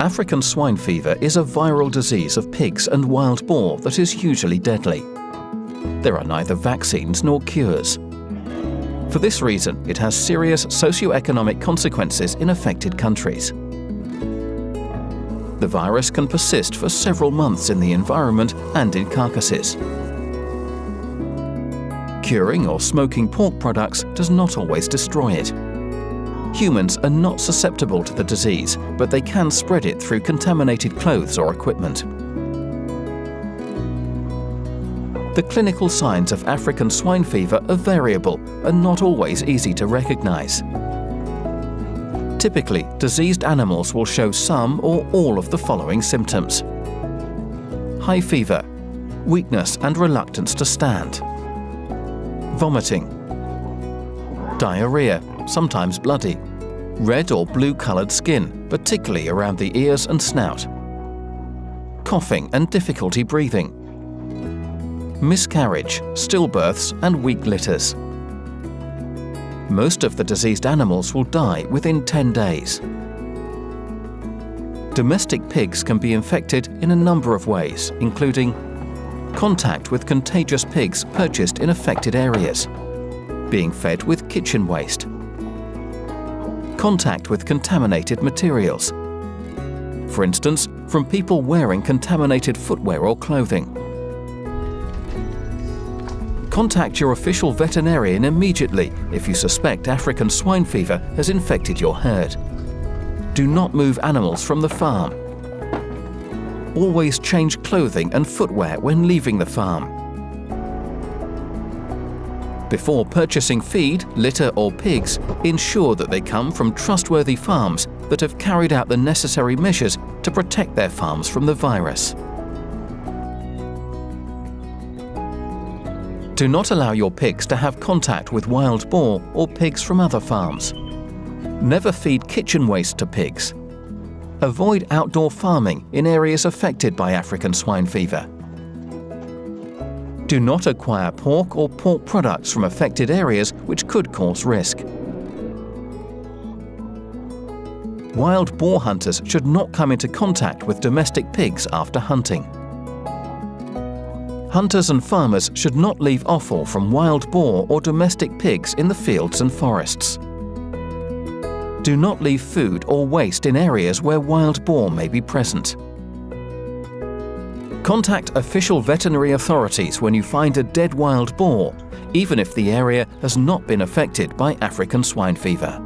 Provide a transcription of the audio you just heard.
African swine fever is a viral disease of pigs and wild boar that is usually deadly. There are neither vaccines nor cures. For this reason, it has serious socio-economic consequences in affected countries. The virus can persist for several months in the environment and in carcasses. Curing or smoking pork products does not always destroy it. Humans are not susceptible to the disease, but they can spread it through contaminated clothes or equipment. The clinical signs of African swine fever are variable and not always easy to recognize. Typically, diseased animals will show some or all of the following symptoms: high fever, weakness and reluctance to stand, vomiting, diarrhea, sometimes bloody, red or blue-colored skin, particularly around the ears and snout, coughing and difficulty breathing, miscarriage, stillbirths and weak litters. Most of the diseased animals will die within 10 days. Domestic pigs can be infected in a number of ways, including contact with contagious pigs purchased in affected areas, being fed with kitchen waste, contact with contaminated materials, for instance, from people wearing contaminated footwear or clothing. Contact your official veterinarian immediately if you suspect African swine fever has infected your herd. Do not move animals from the farm. Always change clothing and footwear when leaving the farm. Before purchasing feed, litter or pigs, ensure that they come from trustworthy farms that have carried out the necessary measures to protect their farms from the virus. Do not allow your pigs to have contact with wild boar or pigs from other farms. Never feed kitchen waste to pigs. Avoid outdoor farming in areas affected by African swine fever. Do not acquire pork or pork products from affected areas which could cause risk. Wild boar hunters should not come into contact with domestic pigs after hunting. Hunters and farmers should not leave offal from wild boar or domestic pigs in the fields and forests. Do not leave food or waste in areas where wild boar may be present. Contact official veterinary authorities when you find a dead wild boar, even if the area has not been affected by African swine fever.